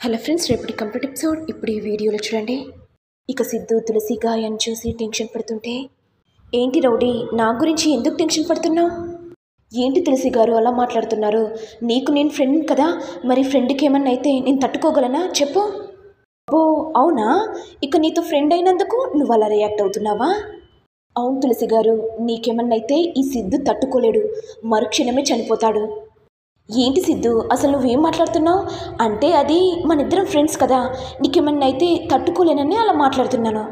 Hello friends, రేపటి complete episode ఇప్పుడు ఈ వీడియోలో చూడండి. ఇక సిద్ధు తులసి గాయాన్ని చూసి టెన్షన్ పడుతుంటే, ఏంటి రౌడీ, నా గురించి ఎందుకు టెన్షన్ పడుతున్నావు? ఏంటి తులసి గారు అలా మాట్లాడుతున్నారు? నీకు నేను ఫ్రెండ్ కదా, మరి ఫ్రెండ్కి ఏమన్నా అయితే నేను తట్టుకోగలనా చెప్పు. ఓ అవునా, ఇక నీతో ఫ్రెండ్ అయినందుకు నువ్వు అలా రియాక్ట్ అవుతున్నావా? అవును తులసి గారు, నీకేమన్నా అయితే ఈ సిద్ధు తట్టుకోలేడు, మరుక్షణమే చనిపోతాడు. ఏంటి సిద్ధు, అసలు నువ్వేం మాట్లాడుతున్నావు? అంటే అది మన ఇద్దరం ఫ్రెండ్స్ కదా, నీకేమన్నా అయితే తట్టుకోలేనని అలా మాట్లాడుతున్నాను.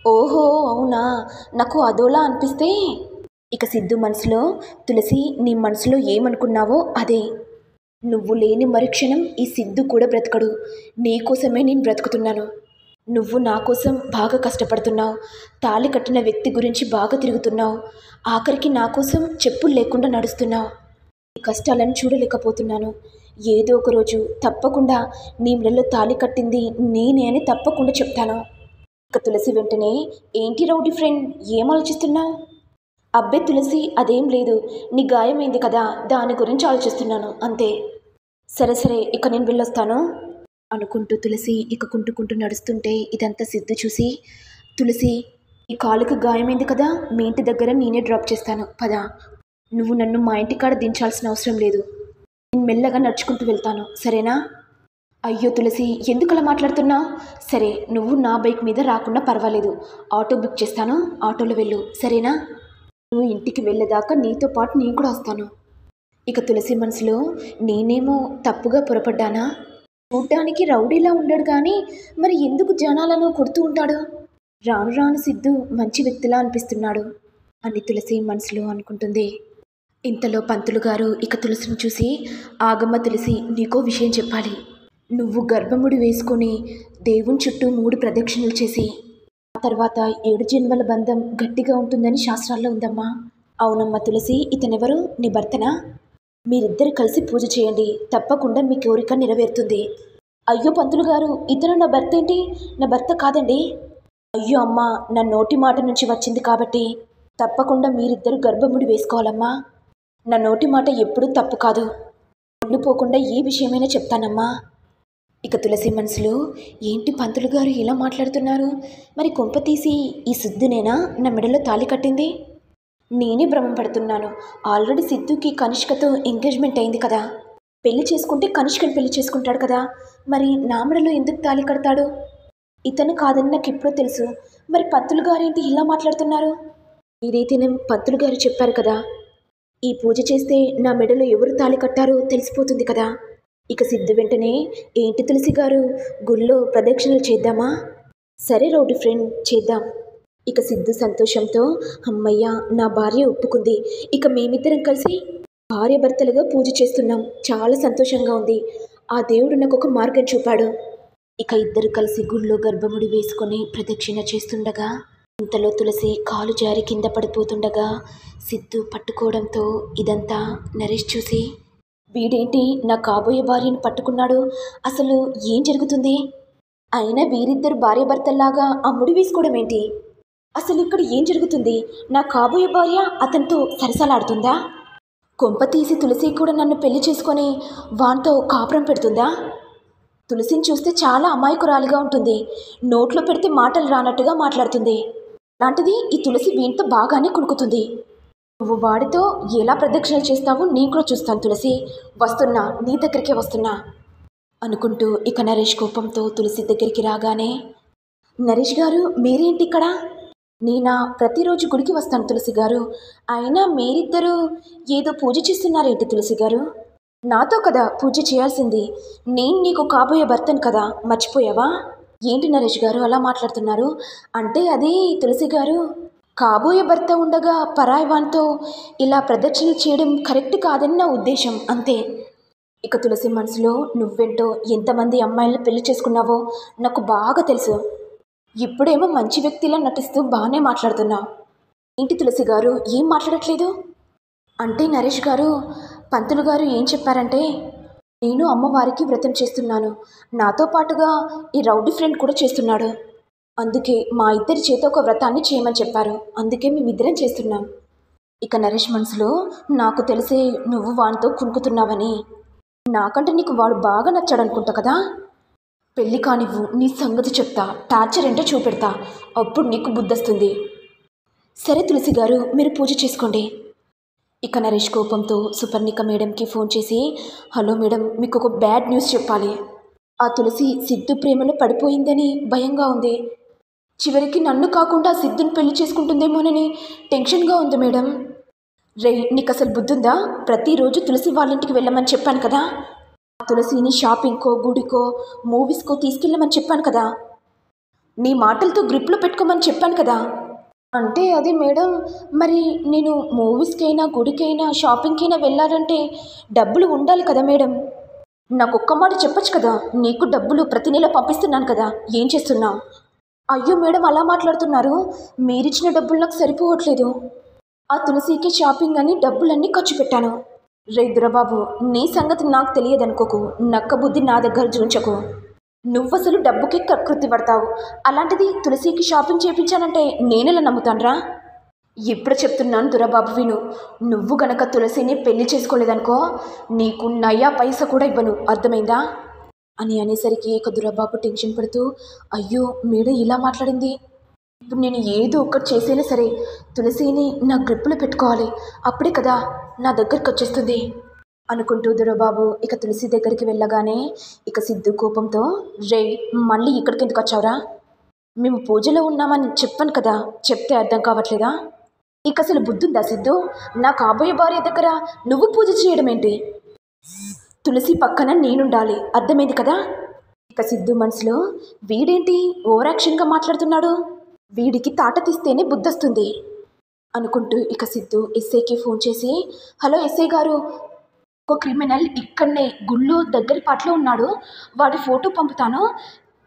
ఓహో అవునా, నాకు అదోలా అనిపిస్తే. ఇక సిద్ధు మనసులో, తులసి నీ మనసులో ఏమనుకున్నావో అదే. నువ్వు లేని మరుక్షణం ఈ సిద్ధు కూడా బ్రతకడు. నీకోసమే నేను బ్రతుకుతున్నాను. నువ్వు నా కోసం బాగా కష్టపడుతున్నావు, తాళి కట్టిన వ్యక్తి గురించి బాగా తిరుగుతున్నావు, ఆఖరికి నా కోసం చెప్పులు లేకుండా నడుస్తున్నావు. ఈ కష్టాలను చూడలేకపోతున్నాను. ఏదో ఒక రోజు తప్పకుండా నీ మెడలో తాళి కట్టింది నేనే అని తప్పకుండా చెప్తాను. ఇక తులసి వెంటనే, ఏంటి రౌడీ ఫ్రెండ్, ఏం ఆలోచిస్తున్నావు? అబ్బే తులసి, అదేం లేదు, నీ గాయమైంది కదా, దాని గురించి ఆలోచిస్తున్నాను అంతే. సరే సరే, ఇక నేను వెళ్ళొస్తాను అనుకుంటూ తులసి ఇక కుంటుకుంటూ నడుస్తుంటే ఇదంతా సిద్ధు చూసి, తులసి ఈ కాలుకు గాయమైంది కదా, మీ ఇంటి దగ్గర నేనే డ్రాప్ చేస్తాను పదా. నువ్వు నన్ను మా ఇంటికాడ దించాల్సిన అవసరం లేదు, నేను మెల్లగా నడుచుకుంటూ వెళ్తాను, సరేనా? అయ్యో తులసి, ఎందుకు అలా మాట్లాడుతున్నావు? సరే, నువ్వు నా బైక్ మీద రాకుండా పర్వాలేదు, ఆటో బుక్ చేస్తాను, ఆటోలో వెళ్ళు, సరేనా? నువ్వు ఇంటికి వెళ్ళేదాకా నీతో పాటు నేను కూడా వస్తాను. ఇక తులసి మనసులో, నేనేమో తప్పుగా పొరపడ్డానా? చూడ్డానికి రౌడీలా ఉండడు కానీ మరి ఎందుకు జనాలను కొడుతూ ఉంటాడు? రాను రాను సిద్ధు మంచి వ్యక్తిలా అనిపిస్తున్నాడు అని తులసి మనసులో అనుకుంటుంది. ఇంతలో పంతులు గారు ఇక తులసిని చూసి, ఆగమ్మ తులసి, నీకో విషయం చెప్పాలి. నువ్వు గర్భముడి వేసుకొని దేవుని చుట్టూ 3 ప్రదక్షిణలు చేసి ఆ తర్వాత 7 జన్మల బంధం గట్టిగా ఉంటుందని శాస్త్రాల్లో ఉందమ్మా. అవునమ్మా తులసి, ఇతనెవరు, నీ భర్తనా? మీరిద్దరు కలిసి పూజ చేయండి, తప్పకుండా మీ కోరిక నెరవేరుతుంది. అయ్యో పంతులు గారు, ఇతను నా భర్త ఏంటి? నా భర్త కాదండి. అయ్యో అమ్మ, నా నోటి మాట నుంచి వచ్చింది కాబట్టి తప్పకుండా మీరిద్దరు గర్భముడి వేసుకోవాలమ్మా. నా నోటి మాట ఎప్పుడూ తప్పు కాదు, ఉండిపోకుండా ఏ విషయమైనా చెప్తానమ్మా. ఇక తులసి మనసులో, ఏంటి పంతులు గారు ఇలా మాట్లాడుతున్నారు? మరి కొంప తీసి ఈ సిద్ధునేనా నా మెడలో తాళి కట్టింది? నేనే భ్రమం పడుతున్నాను. ఆల్రెడీ సిద్ధుకి కనిష్కతో ఎంగేజ్మెంట్ అయింది కదా, పెళ్లి చేసుకుంటే కనిష్కని పెళ్లి చేసుకుంటాడు కదా, మరి నా మెడలో ఎందుకు తాళి కడతాడు? ఇతను కాదని నాకు ఎప్పుడో తెలుసు, మరి పంతులు గారేంటి ఇలా మాట్లాడుతున్నారు? ఇదైతేనే పంతులు గారు చెప్పారు కదా, ఈ పూజ చేస్తే నా మెడలో ఎవరు తాళి కట్టారో తెలిసిపోతుంది కదా. ఇక సిద్ధు వెంటనే, ఏంటి తులసి గారు, గుళ్ళో ప్రదక్షిణలు చేద్దామా? సరే రౌడీ ఫ్రెండ్, చేద్దాం. ఇక సిద్ధు సంతోషంతో, అమ్మయ్య, నా భార్య ఒప్పుకుంది, ఇక మేమిద్దరం కలిసి భార్యాభర్తలుగా పూజ చేస్తున్నాం, చాలా సంతోషంగా ఉంది, ఆ దేవుడు నాకు ఒక మార్గం చూపాడు. ఇక ఇద్దరు కలిసి గుళ్ళో గర్భముడి వేసుకొని ప్రదక్షిణ చేస్తుండగా ఇంతలో తులసి కాలు జారి కింద పడిపోతుండగా సిద్ధు పట్టుకోవడంతో ఇదంతా నరేష్ చూసి, వీడేంటి నా కాబోయే భార్యను పట్టుకున్నాడు, అసలు ఏం జరుగుతుంది? అయినా వీరిద్దరు భార్యాభర్తల్లాగా ఆ ముడి వేసుకోవడం ఏంటి? అసలు ఇక్కడ ఏం జరుగుతుంది? నా కాబోయే భార్య అతనితో సరసలాడుతుందా? కొంప తీసి తులసి కూడా నన్ను పెళ్లి చేసుకొని వానితో కాపురం పెడుతుందా? తులసిని చూస్తే చాలా అమాయకురాలిగా ఉంటుంది, నోట్లో పెడితే మాటలు రానట్టుగా మాట్లాడుతుంది. అలాంటిది ఈ తులసి వీనితో బాగానే కుణుకుతుంది. నువ్వు వాడితో ఎలా ప్రదక్షిణలు చేస్తావో నేను కూడా చూస్తాను తులసి, వస్తున్నా, నీ దగ్గరికే వస్తున్నా అనుకుంటూ ఇక నరేష్ కోపంతో తులసి దగ్గరికి రాగానే, నరేష్ గారు మీరేంటి ఇక్కడ? నేనా ప్రతిరోజు గుడికి వస్తాను తులసి గారు, అయినా మీరిద్దరూ ఏదో పూజ చేస్తున్నారేంటి తులసి గారు? నాతో కదా పూజ చేయాల్సింది, నేను నీకు కాబోయే భర్తను కదా, మర్చిపోయావా? ఏంటి నరేష్ గారు అలా మాట్లాడుతున్నారు? అంటే అదే తులసి గారు, కాబోయే భర్త ఉండగా పరాయి వానితో ఇలా ప్రదక్షిణ చేయడం కరెక్ట్ కాదని నా ఉద్దేశం, అంతే. ఇక తులసి మనసులో, నువ్వెంటో ఎంతమంది అమ్మాయిలను పెళ్లి చేసుకున్నావో నాకు బాగా తెలుసు, ఇప్పుడేమో మంచి వ్యక్తిలా నటిస్తూ బాగానే మాట్లాడుతున్నావు. ఏంటి తులసి గారు ఏం మాట్లాడట్లేదు? అంటే నరేష్ గారు, పంతులు గారు ఏం చెప్పారంటే, నేను అమ్మవారికి వ్రతం చేస్తున్నాను, నాతో పాటుగా ఈ రౌడీ ఫ్రెండ్ కూడా చేస్తున్నాడు, అందుకే మా ఇద్దరి చేత ఒక వ్రతాన్ని చేయమని చెప్పారు, అందుకే మేమిద్దరం చేస్తున్నాం. ఇక నరేష్ మనసులో, నాకు తెలిసే నువ్వు వానితో కునుకుతున్నావని, నాకంటే నీకు వాడు బాగా నచ్చాడనుకుంటా కదా, పెళ్ళి కానివ్వు, నీ సంగతి చెప్తా, టార్చర్ ఏంటో చూపెడతా, అప్పుడు నీకు బుద్ధొస్తుంది. సరే తులసి గారు, మీరు పూజ చేసుకోండి. ఇక నరేష్ కోపంతో సుపర్ణిక మేడంకి ఫోన్ చేసి, హలో మేడం, మీకు ఒక బ్యాడ్ న్యూస్ చెప్పాలి. ఆ తులసి సిద్ధు ప్రేమలో పడిపోయిందని భయంగా ఉంది. చివరికి నన్ను కాకుండా సిద్ధుని పెళ్లి చేసుకుంటుందేమోనని టెన్షన్గా ఉంది మేడం. నీకు అసలు బుద్ధుందా? ప్రతిరోజు తులసి వాళ్ళింటికి వెళ్ళమని చెప్పాను కదా. తులసిని షాపింగ్కో, గుడికో, మూవీస్కో తీసుకెళ్ళమని చెప్పాను కదా. నీ మాటలతో గ్రిప్లో పెట్టుకోమని చెప్పాను కదా. అంటే అది మేడం, మరి నేను మూవీస్కైనా, గుడికైనా, షాపింగ్కైనా వెళ్ళాలంటే డబ్బులు ఉండాలి కదా మేడం. నాకు ఒక్క మాట చెప్పచ్చు కదా. నీకు డబ్బులు ప్రతి నెల పంపిస్తున్నాను కదా, ఏం చేస్తున్నావు? అయ్యో మేడం, అలా మాట్లాడుతున్నారు. మీరిచ్చిన డబ్బులు నాకు సరిపోవట్లేదు. ఆ తులసికి షాపింగ్ అని డబ్బులన్నీ ఖర్చు పెట్టాను. దురబాబు, నీ సంగతి నాకు తెలియదనుకోకు. నక్క బుద్ధి నా దగ్గర జూంచకు. నువ్వసలు డబ్బుకి కకృతి పడతావు. అలాంటిది తులసికి షాపింగ్ చేయించానంటే నేనెలా నమ్ముతానురా? ఇప్పుడు చెప్తున్నాను దురబాబు, విను. నువ్వు గనక తులసిని పెళ్లి చేసుకోలేదనుకో, నీకు నయా పైసా కూడా ఇవ్వను, అర్థమైందా అని అనేసరికి ఇక దురబాబు టెన్షన్ పడుతూ, అయ్యో మేడం ఇలా మాట్లాడింది, ఇప్పుడు నేను ఏదో ఒకటి చేసైనా సరే తులసిని నా గ్రిప్పులో పెట్టుకోవాలి, అప్పుడే కదా నా దగ్గరికి వచ్చేస్తుంది అనుకుంటూ దురబాబు ఇక తులసి దగ్గరికి వెళ్ళగానే ఇక సిద్ధు కోపంతో, మళ్ళీ ఇక్కడికి ఎందుకు వచ్చావురా? మేము పూజలో ఉన్నామని చెప్పాను కదా, చెప్తే అర్థం కావట్లేదా? ఇక అసలు బుద్ధుందా సిద్ధు? నా కాబోయే భార్య దగ్గర నువ్వు పూజ చేయడం ఏంటి? తులసి పక్కన నేనుండాలి, అర్థమైంది కదా? ఇక సిద్ధు మనసులో, వీడేంటి ఓవరాక్షన్గా మాట్లాడుతున్నాడు, వీడికి తాట తీస్తేనే బుద్ధొస్తుంది అనుకుంటూ ఇక సిద్ధు ఎస్ఐకి ఫోన్ చేసి, హలో ఎస్ఐ గారు, ఒక క్రిమినల్ ఇక్కడనే గుళ్ళో దగ్గర పాటలో ఉన్నాడు, వాడి ఫోటో పంపుతాను,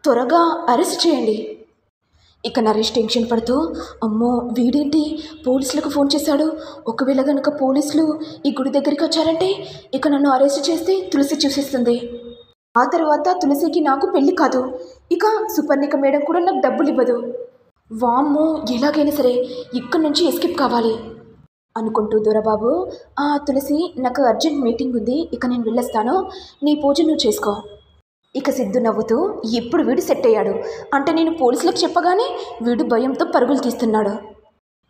త్వరగా అరెస్ట్ చేయండి. ఇక నరేష్ టెన్షన్ పడుతూ, అమ్మో వీడేంటి పోలీసులకు ఫోన్ చేశాడు, ఒకవేళ కనుక పోలీసులు ఈ గుడి దగ్గరికి వచ్చారంటే ఇక నన్ను అరెస్ట్ చేస్తే తులసి చూసేస్తుంది, ఆ తర్వాత తులసికి నాకు పెళ్ళి కాదు, ఇక సుపర్ణిక మేడం కూడా నాకు డబ్బులు ఇవ్వదు. వామ్మో, ఎలాగైనా సరే ఇక్కడి నుంచి ఎస్కేప్ కావాలి అనుకుంటూ దొరబాబు, తులసి, నాకు అర్జెంట్ మీటింగ్ ఉంది, ఇక నేను వెళ్ళొస్తాను, నీ పూజ నువ్వు చేసుకో. ఇక సిద్ధు నవ్వుతూ, ఇప్పుడు వీడు సెట్ అయ్యాడు అంటే నేను పోలీసులకు చెప్పగానే వీడు భయంతో పరుగులు తీస్తున్నాడు.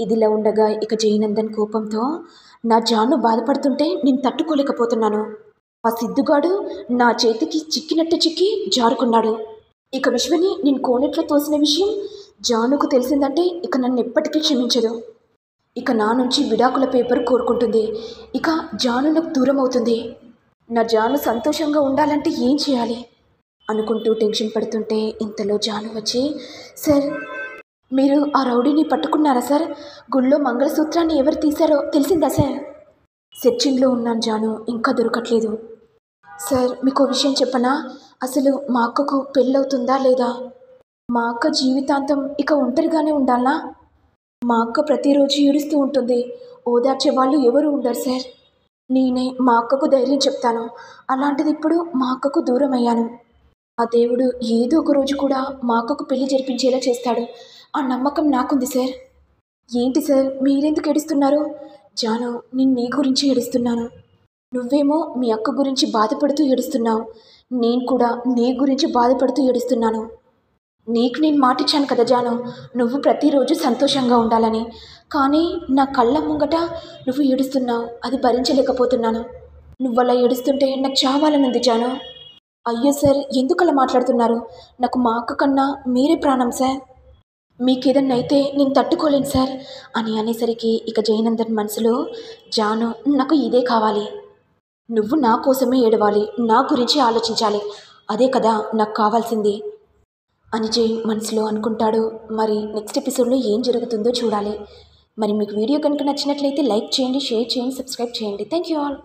ఇదిలా ఉండగా ఇక జయనందన్ కోపంతో, నా జాను బాధపడుతుంటే నేను తట్టుకోలేకపోతున్నాను, ఆ సిద్ధుగాడు నా చేతికి చిక్కినట్టు చిక్కి జారుకున్నాడు. ఇక విశ్వని నేను కోనేట్లో తోసిన విషయం జానుకు తెలిసిందంటే ఇక నన్ను ఎప్పటికీ క్షమించదు. ఇక నా నుంచి విడాకుల పేపర్ కోరుకుంటుంది. ఇక జాను నాకు దూరం అవుతుంది. నా జాను సంతోషంగా ఉండాలంటే ఏం చేయాలి అనుకుంటూ టెన్షన్ పడుతుంటే ఇంతలో జాను వచ్చి, సార్ మీరు ఆ రౌడీని పట్టుకున్నారా సార్? గుళ్ళో మంగళసూత్రాన్ని ఎవరు తీశారో తెలిసిందా సార్? సెర్చింగ్లో ఉన్నాను జాను, ఇంకా దొరకట్లేదు. సార్ మీకు విషయం చెప్పనా? అసలు మా అక్కకు పెళ్ళవుతుందా లేదా? మా అక్క జీవితాంతం ఇక ఒంటరిగానే ఉండాలా? మా అక్క ప్రతిరోజు ఏడుస్తూ ఉంటుంది, ఓదార్చే వాళ్ళు ఎవరు ఉండరు సార్. నేనే మా అక్కకు ధైర్యం చెప్తాను, అలాంటిది ఇప్పుడు మా అక్కకు దూరం అయ్యాను. ఆ దేవుడు ఏదో ఒక రోజు కూడా మా అక్కకు పెళ్లి జరిపించేలా చేస్తాడు, ఆ నమ్మకం నాకుంది సార్. ఏంటి సార్ మీరెందుకు ఏడుస్తున్నారు? జాను, నేను నీ గురించి ఏడుస్తున్నాను. నువ్వేమో మీ అక్క గురించి బాధపడుతూ ఏడుస్తున్నావు, నేను కూడా నీ గురించి బాధపడుతూ ఏడుస్తున్నాను. నీకు నేను మాటిచ్చాను కదా జాను, నువ్వు ప్రతిరోజు సంతోషంగా ఉండాలని, కానీ నా కళ్ళ ముంగట నువ్వు ఏడుస్తున్నావు, అది భరించలేకపోతున్నాను. నువ్వు అలా ఏడుస్తుంటే నాకు చావాలనుంది జాను. అయ్యో సార్, ఎందుకు అలా మాట్లాడుతున్నారు? నాకు మా అక్క కన్నా మీరే ప్రాణం సార్. మీకేదన్నా అయితే నేను తట్టుకోలేను సార్ అని అనేసరికి ఇక జయనందన్ మనసులో, జాను నాకు ఇదే కావాలి, నువ్వు నా కోసమే ఏడవాలి, నా గురించి ఆలోచించాలి, అదే కదా నాకు కావాల్సింది అని జై మనసులో అనుకుంటాడు. మరి నెక్స్ట్ ఎపిసోడ్లో ఏం జరుగుతుందో చూడాలి. మరి మీకు వీడియో కనుక నచ్చినట్లయితే లైక్ చేయండి, షేర్ చేయండి, సబ్స్క్రైబ్ చేయండి. Thank you all.